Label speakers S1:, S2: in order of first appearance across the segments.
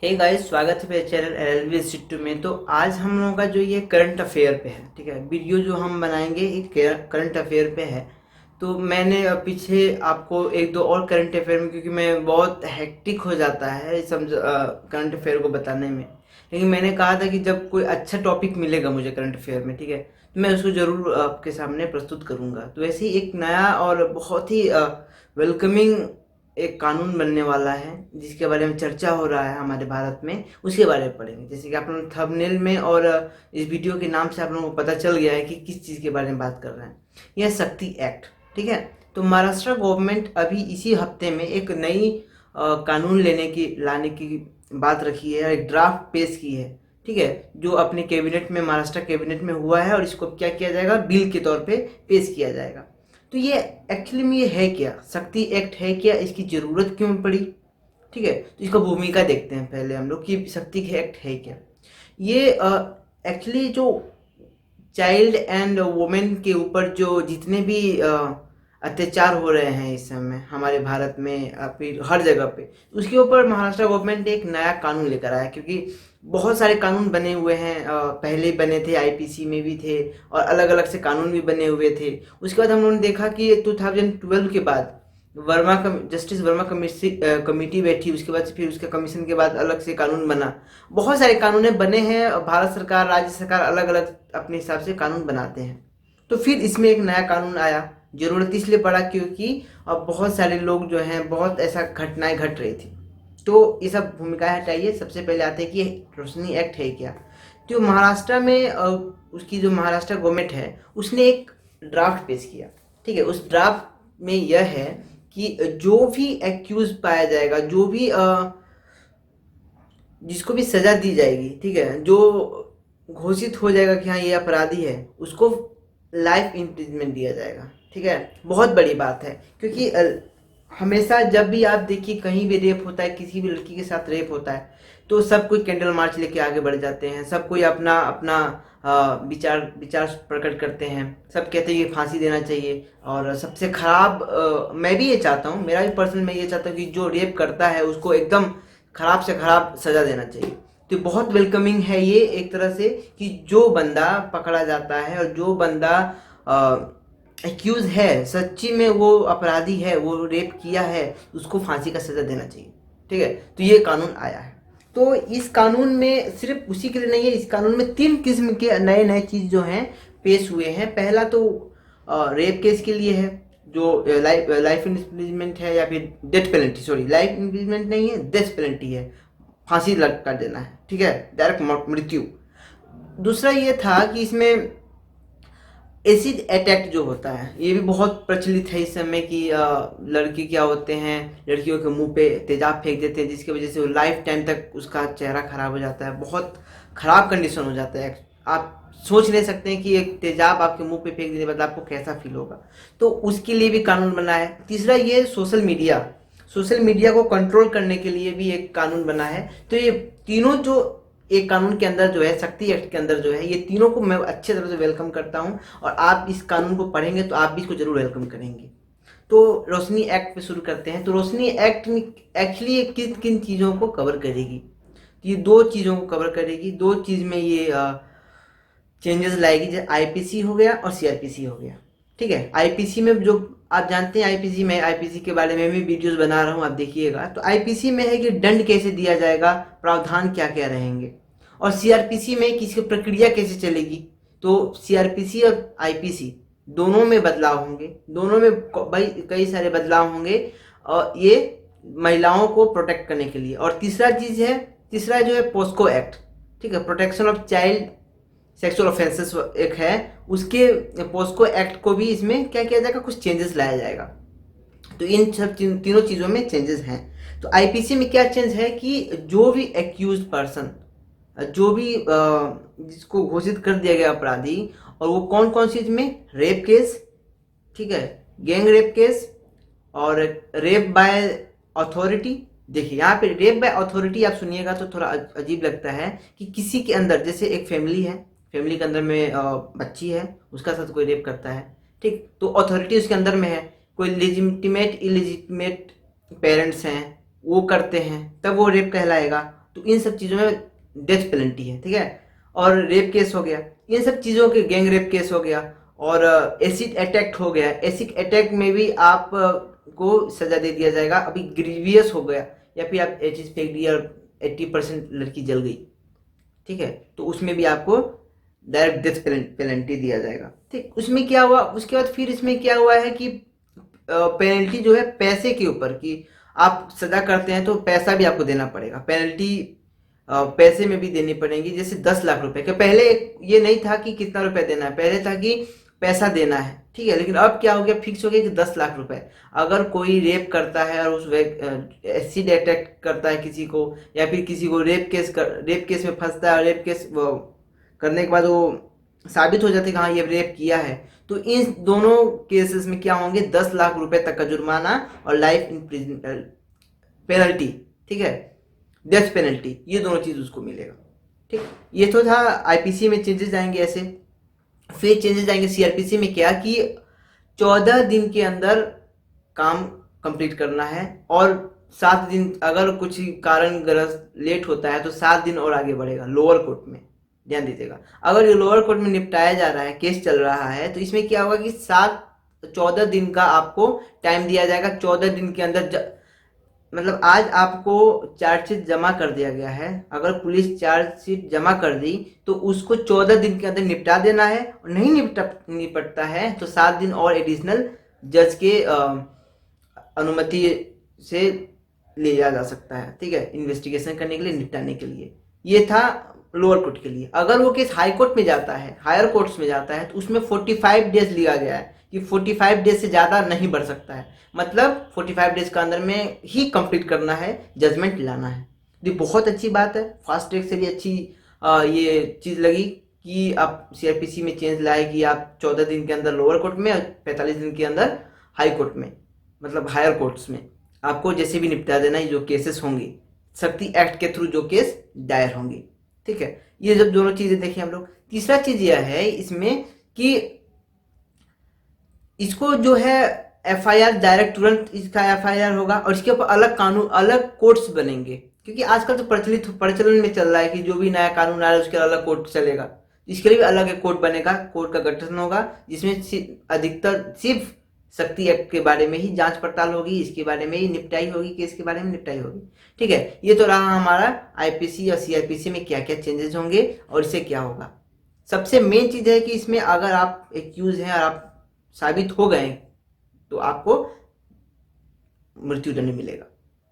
S1: Hey guys, स्वागत है मेरे चैनल एलएलबी सिट्टू में। तो आज हम लोगों का जो ये करंट अफेयर पे है, ठीक है। वीडियो जो हम बनाएंगे एक करंट अफेयर पे है। तो मैंने पीछे आपको एक दो और करंट अफेयर में, क्योंकि मैं बहुत हेक्टिक हो जाता है समझ करंट अफेयर को बताने में। लेकिन मैंने कहा था कि जब कोई अच्छा टॉपिक मिलेगा मुझे करंट अफेयर में, ठीक है, तो मैं उसको ज़रूर आपके सामने प्रस्तुत करूँगा। तो ऐसे ही एक नया और बहुत ही वेलकमिंग एक कानून बनने वाला है जिसके बारे में चर्चा हो रहा है हमारे भारत में, उसके बारे में पढ़ेंगे। जैसे कि आप लोग थंबनेल में और इस वीडियो के नाम से आप लोगों को पता चल गया है कि किस चीज़ के बारे में बात कर रहे हैं। यह शक्ति एक्ट, ठीक है। तो महाराष्ट्र गवर्नमेंट अभी इसी हफ्ते में एक नई कानून लाने की बात रखी है, एक ड्राफ्ट पेश की है, ठीक है, जो अपने कैबिनेट में, महाराष्ट्र कैबिनेट में हुआ है। और इसको क्या किया जाएगा, बिल के तौर पे पेश किया जाएगा। तो ये एक्चुअली में ये है क्या, शक्ति एक्ट है क्या, इसकी ज़रूरत क्यों पड़ी, ठीक है। तो इसका भूमिका देखते हैं पहले हम लोग कि शक्ति एक्ट है क्या। ये एक्चुअली जो चाइल्ड एंड वुमेन के ऊपर जो जितने भी अत्याचार हो रहे हैं इस समय हमारे भारत में, फिर हर जगह पे, उसके ऊपर महाराष्ट्र गवर्नमेंट एक नया कानून लेकर आया। क्योंकि बहुत सारे कानून बने हुए हैं, पहले बने थे, आईपीसी में भी थे और अलग अलग से कानून भी बने हुए थे। उसके बाद हम लोगों ने देखा कि 2012 के बाद जस्टिस वर्मा कमेटी बैठी, उसके बाद फिर उसके कमीशन के बाद अलग से कानून बना। बहुत सारे कानून बने हैं, भारत सरकार, राज्य सरकार अलग अलग अपने हिसाब से कानून बनाते हैं। तो फिर इसमें एक नया कानून आया। ज़रूरत इसलिए पड़ा क्योंकि अब बहुत सारे लोग जो हैं, बहुत ऐसा घटनाएं घट रही थी। तो ये सब भूमिकाएं हटाइए, सबसे पहले आते हैं कि रोशनी एक्ट है क्या। तो महाराष्ट्र में उसकी जो महाराष्ट्र गवर्नमेंट है उसने एक ड्राफ्ट पेश किया, ठीक है। उस ड्राफ्ट में यह है कि जो भी एक्यूज पाया जाएगा, जो भी जिसको भी सजा दी जाएगी, ठीक है, जो घोषित हो जाएगा कि हाँ ये अपराधी है, उसको लाइफ इम्प्रिजमेंट दिया जाएगा, ठीक है। बहुत बड़ी बात है क्योंकि हमेशा जब भी आप देखिए कहीं भी रेप होता है, किसी भी लड़की के साथ रेप होता है, तो सब कोई कैंडल मार्च लेके आगे बढ़ जाते हैं, सब कोई अपना अपना विचार विचार प्रकट करते हैं। सब कहते हैं कि फांसी देना चाहिए। और सबसे खराब, मैं भी ये चाहता हूँ, मेरा भी पर्सनल, मैं ये चाहता हूँ कि जो रेप करता है उसको एकदम खराब से खराब सजा देना चाहिए। तो बहुत वेलकमिंग है ये एक तरह से कि जो बंदा पकड़ा जाता है और जो बंदा एक्यूज है, सच्ची में वो अपराधी है, वो रेप किया है, उसको फांसी का सजा देना चाहिए, ठीक है। तो ये कानून आया है। तो इस कानून में सिर्फ उसी के लिए नहीं है, इस कानून में 3 किस्म के नए नए चीज़ जो हैं पेश हुए हैं। पहला तो रेप केस के लिए है, जो लाइफ इम्प्रिजमेंट है, या फिर death penalty, sorry life imprisonment नहीं है, डेथ पेनल्टी है, फांसी लग कर देना है, ठीक है, डायरेक्ट मृत्यु। दूसरा ये था कि इसमें एसिड अटैक जो होता है, ये भी बहुत प्रचलित है इस समय कि लड़के क्या होते हैं, लड़कियों के मुंह पे तेजाब फेंक देते हैं, जिसकी वजह से वो लाइफ टाइम तक उसका चेहरा खराब हो जाता है, बहुत खराब कंडीशन हो जाता है। आप सोच नहीं सकते हैं कि एक तेजाब आपके मुंह पे फेंक देने के बाद आपको कैसा फील होगा। तो उसके लिए भी कानून बना है। तीसरा ये सोशल मीडिया को कंट्रोल करने के लिए भी एक कानून बना है। तो ये तीनों जो एक कानून के अंदर जो है, शक्ति एक्ट के अंदर जो है, ये तीनों को मैं अच्छे तरह से वेलकम करता हूँ। और आप इस कानून को पढ़ेंगे तो आप भी इसको जरूर वेलकम करेंगे। तो रोशनी एक्ट पे शुरू करते हैं। तो रोशनी एक्ट एक्चुअली किन किन चीज़ों को कवर करेगी, तो ये 2 चीज़ों को कवर करेगी। 2 चीज़ में ये चेंजेस लाएगी, जैसे आईपीसी हो गया और सीआरपीसी हो गया, ठीक है। आईपीसी में जो आप जानते हैं, आईपीसी के बारे में भी वीडियोस बना रहा हूँ, आप देखिएगा। तो आईपीसी में है कि दंड कैसे दिया जाएगा, प्रावधान क्या क्या रहेंगे। और सीआरपीसी में कि इसकी प्रक्रिया कैसे चलेगी। तो सीआरपीसी और आईपीसी दोनों में बदलाव होंगे, दोनों में भाई कई सारे बदलाव होंगे, और ये महिलाओं को प्रोटेक्ट करने के लिए। और तीसरा जो है पोस्को एक्ट, ठीक है, protection of child sexual offences एक है, उसके पोस्को एक्ट को भी इसमें क्या किया जाएगा, कुछ चेंजेस लाया जाएगा। तो इन सब तीनों चीज़ों में चेंजेस हैं। तो आईपीसी में क्या चेंज है कि जो भी एक्यूज पर्सन, जो भी जिसको घोषित कर दिया गया अपराधी, और वो कौन कौन सी में, रेप केस, ठीक है, गैंग रेप केस, और रेप बाय अथॉरिटी। देखिए यहाँ पे रेप बाय अथॉरिटी आप सुनिएगा तो थोड़ा अजीब लगता है कि किसी के अंदर, जैसे एक फैमिली है, फैमिली के अंदर में बच्ची है, उसका साथ कोई रेप करता है, ठीक, तो अथॉरिटी उसके अंदर में है। कोई लेजिटिमेट इलेजिटिमेट पेरेंट्स हैं, वो करते हैं, तब वो रेप कहलाएगा। तो इन सब चीज़ों में डेथ पेनल्टी है, ठीक है। और रेप केस हो गया, इन सब चीज़ों के, गैंग रेप केस हो गया, और एसिड अटैक हो गया, एसिड अटैक में भी आप को सजा दे दिया जाएगा। अभी ग्रीवियस हो गया या फिर आप एचिस फेंक दिया और 80% लड़की जल गई, ठीक है, तो उसमें भी आपको डायरेक्ट डेथ पेनल्टी दिया जाएगा, ठीक। उसमें क्या हुआ, उसके बाद फिर इसमें क्या हुआ है कि पेनल्टी जो है पैसे के ऊपर, कि आप सजा करते हैं तो पैसा भी आपको देना पड़ेगा, पेनल्टी पैसे में भी देनी पड़ेगी। जैसे 10 लाख रुपए के, पहले ये नहीं था कि कितना रुपए देना है, पहले था कि पैसा देना है, ठीक है, लेकिन अब क्या हो गया, फिक्स हो गया कि 10 लाख रुपए। अगर कोई रेप करता है और उस एसिड अटैक करता है किसी को, या फिर किसी को रेप केस में फंसता है, रेप केस करने के बाद वो साबित हो जाता है कि हाँ ये रेप किया है, तो इन दोनों केसेस में क्या होंगे, 10 लाख रुपए तक का जुर्माना और लाइफ इन पेनल्टी, ठीक है, डेथ पेनल्टी, ये दोनों चीज उसको मिलेगा, ठीक। ये तो था आईपीसी में चेंजेस आएंगे ऐसे। फिर चेंजेस आएंगे सीआरपीसी में, क्या कि 14 दिन के अंदर काम कंप्लीट करना है, और 7 दिन अगर कुछ कारण ग्रस्त लेट होता है तो 7 दिन और आगे बढ़ेगा लोअर कोर्ट में, ध्यान दीजिएगा। अगर ये लोअर कोर्ट में निपटाया जा रहा है, केस चल रहा है, तो इसमें क्या होगा कि 14 दिन का आपको टाइम दिया जाएगा। 14 दिन के अंदर मतलब आज आपको चार्जशीट जमा कर दिया गया है, अगर पुलिस चार्जशीट जमा कर दी तो उसको 14 दिन के अंदर निपटा देना है, और नहीं निपटता है तो 7 दिन और एडिशनल जज के अनुमति से लिया जा सकता है, ठीक है, इन्वेस्टिगेशन करने के लिए, निपटाने के लिए। ये था लोअर कोर्ट के लिए। अगर वो केस हाई कोर्ट में जाता है, हायर कोर्ट्स में जाता है, तो उसमें 45 डेज लिया गया है कि 45 डेज से ज़्यादा नहीं बढ़ सकता है, मतलब 45 डेज के अंदर में ही कंप्लीट करना है, जजमेंट लाना है। ये बहुत अच्छी बात है, फास्ट ट्रैक से भी अच्छी ये चीज़ लगी कि आप सीआरपीसी में चेंज लाए कि आप 14 दिन के अंदर लोअर कोर्ट में और 45 दिन के अंदर हाई कोर्ट में, मतलब हायर कोर्ट्स में आपको जैसे भी निपटा देना है जो केसेस होंगे, शक्ति एक्ट के थ्रू जो केस दायर होंगे, ठीक है। ये जब दोनों चीजें देखी हम लोग, तीसरा चीज यह है इसमें कि इसको जो है एफआईआर डायरेक्ट तुरंत इसका एफआईआर होगा, और इसके ऊपर अलग कानून, अलग कोर्ट्स बनेंगे, क्योंकि आजकल तो प्रचलन में चल रहा है कि जो भी नया कानून आ रहा है उसके अलग कोर्ट चलेगा, इसके लिए भी अलग एक कोर्ट बनेगा, कोर्ट का गठन होगा, जिसमें अधिकतर सिर्फ शक्ति एक्ट के बारे में ही जांच पड़ताल होगी, इसके बारे में ही निपटाई होगी, केस के बारे में निपटाई होगी, ठीक है। ये तो रहा हमारा आईपीसी और सीआरपीसी में क्या क्या चेंजेस होंगे और इससे क्या होगा। सबसे मेन चीज है कि इसमें अगर आप एक्यूज हैं और आप साबित हो गए तो आपको मृत्युदंड मिलेगा,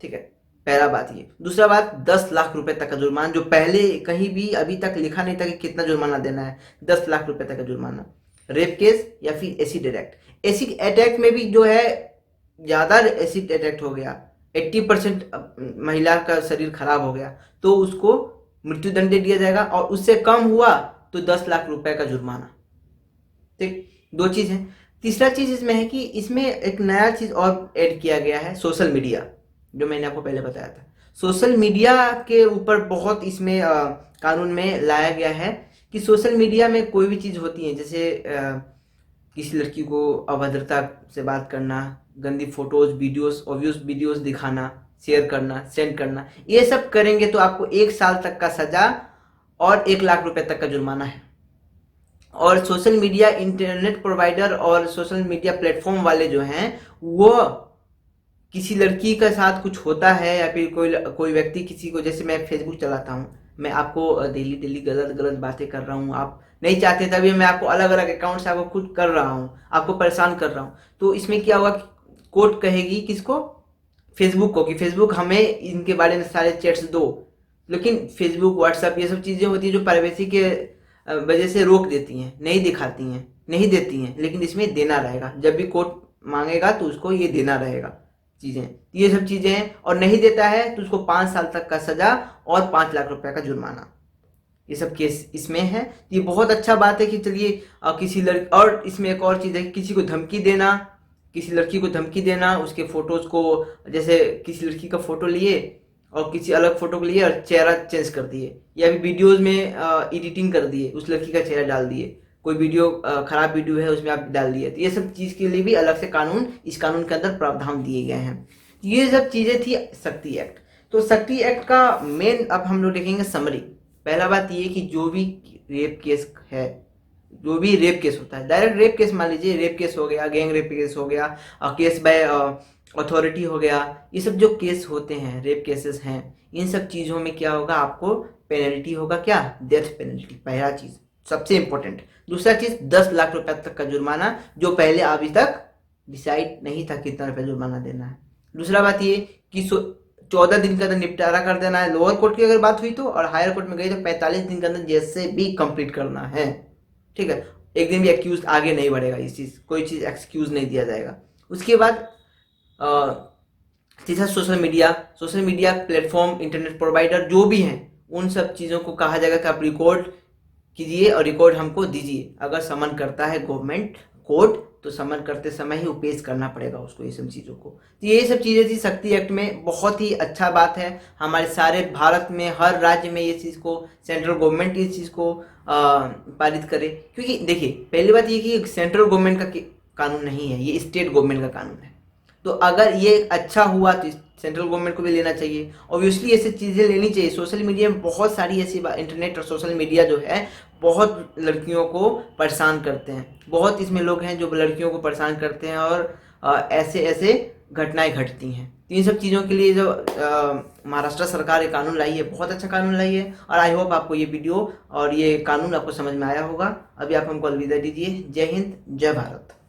S1: ठीक है, पहला बात ये। दूसरा बात, 10 लाख रुपए तक का जुर्माना, जो पहले कहीं भी अभी तक लिखा नहीं था कि कितना जुर्माना देना है, 10 लाख रुपए तक का जुर्माना। रेप केस या फिर एसिड अटैक, एसिड अटैक में भी जो है ज्यादा एसिड अटैक हो गया, 80% महिला का शरीर खराब हो गया, तो उसको मृत्युदंड दे दिया जाएगा, और उससे कम हुआ तो 10 लाख रुपए का जुर्माना, ठीक। दो चीज है। तीसरा चीज इसमें है कि इसमें एक नया चीज और ऐड किया गया है, सोशल मीडिया, जो मैंने आपको पहले बताया था। सोशल मीडिया के ऊपर बहुत इसमें कानून में लाया गया है कि सोशल मीडिया में कोई भी चीज होती है, जैसे किसी लड़की को अभद्रता से बात करना, गंदी फोटोज, वीडियोस, ऑब्वियस वीडियोस दिखाना, शेयर करना, सेंड करना, ये सब करेंगे तो आपको 1 साल तक का सजा और 1 लाख रुपए तक का जुर्माना है। और सोशल मीडिया इंटरनेट प्रोवाइडर और सोशल मीडिया प्लेटफॉर्म वाले जो हैं, वो किसी लड़की के साथ कुछ होता है या फिर कोई व्यक्ति किसी को, जैसे मैं फेसबुक चलाता हूँ, मैं आपको डेली गलत बातें कर रहा हूँ, आप नहीं चाहते तभी मैं आपको अलग अलग अकाउंट से आपको खुद कर रहा हूँ, आपको परेशान कर रहा हूँ, तो इसमें क्या होगा, कोर्ट कहेगी किसको, फेसबुक को, कि फेसबुक हमें इनके बारे में सारे चैट्स दो। लेकिन फेसबुक, व्हाट्सएप, ये सब चीज़ें होती है जो प्राइवेसी के वजह से रोक देती हैं, नहीं दिखाती हैं, नहीं देती हैं, लेकिन इसमें देना रहेगा, जब भी कोर्ट मांगेगा तो उसको ये देना रहेगा चीज़ें, ये सब चीज़ें हैं। और नहीं देता है तो उसको 5 साल तक का सजा और 5 लाख रुपए का जुर्माना, ये सब केस इसमें है। ये बहुत अच्छा बात है कि चलिए किसी लड़की, और इसमें एक और चीज़ है, किसी को धमकी देना, किसी लड़की को धमकी देना, उसके फोटोज को, जैसे किसी लड़की का फोटो लिए और किसी अलग फोटो को लिए और चेहरा चेंज कर दिए, या फिर वीडियोज में एडिटिंग कर दिए, उस लड़की का चेहरा डाल दिए, कोई वीडियो खराब वीडियो है उसमें आप डाल दिए, तो ये सब चीज़ के लिए भी अलग से कानून, इस कानून के अंदर प्रावधान दिए गए हैं। ये सब चीज़ें थी शक्ति एक्ट। तो शक्ति एक्ट का मेन अब हम लोग देखेंगे समरी। पहला बात ये कि जो भी रेप केस है, जो भी रेप केस होता है, डायरेक्ट रेप केस मान लीजिए, रेप केस हो गया, गैंग रेप केस हो गया, केस बाय अथॉरिटी हो गया, ये सब जो केस होते हैं, रेप केसेस हैं, इन सब चीज़ों में क्या होगा, आपको पेनल्टी होगा, क्या, डेथ पेनल्टी, पहला चीज़ सबसे इंपॉर्टेंट। दूसरा चीज़ 10 लाख रुपए तक का जुर्माना, जो पहले अभी तक डिसाइड नहीं था कितना रुपया जुर्माना देना है। दूसरा बात ये कि 14 दिन के अंदर निपटारा कर देना है, लोअर कोर्ट की अगर बात हुई तो, और हायर कोर्ट में गई तो 45 दिन के अंदर जैसे भी कंप्लीट करना है, ठीक है। एक दिन भी एक्यूज आगे नहीं बढ़ेगा, इस चीज़ कोई चीज़ एक्सक्यूज नहीं दिया जाएगा। उसके बाद तीसरा social media platform, internet provider जो भी हैं, उन सब चीज़ों को कहा जाएगा कि आप रिकॉर्ड कीजिए और रिकॉर्ड हमको दीजिए। अगर समन करता है गवर्नमेंट कोर्ट तो समन करते समय ही पेश करना पड़ेगा उसको, ये सब चीज़ों को। तो ये सब चीज़ें थी शक्ति एक्ट में। बहुत ही अच्छा बात है, हमारे सारे भारत में हर राज्य में ये चीज़ को, सेंट्रल गवर्नमेंट इस चीज़ को पारित करे। क्योंकि देखिए, पहली बात ये कि सेंट्रल गवर्नमेंट का कानून नहीं है, ये स्टेट गवर्नमेंट का कानून है। तो अगर ये अच्छा हुआ तो सेंट्रल गवर्नमेंट को भी लेना चाहिए। ऑब्वियसली ऐसी चीज़ें लेनी चाहिए। सोशल मीडिया में बहुत सारी ऐसी इंटरनेट और सोशल मीडिया जो है बहुत लड़कियों को परेशान करते हैं, बहुत इसमें लोग हैं जो लड़कियों को परेशान करते हैं और ऐसे ऐसे घटनाएं घटती हैं। तो इन सब चीज़ों के लिए जो महाराष्ट्र सरकार ये कानून लाई है, बहुत अच्छा कानून लाई है, और आई होप आपको ये वीडियो और ये कानून आपको समझ में आया होगा। अभी आप हमको अलविदा दीजिए। जय हिंद, जय भारत।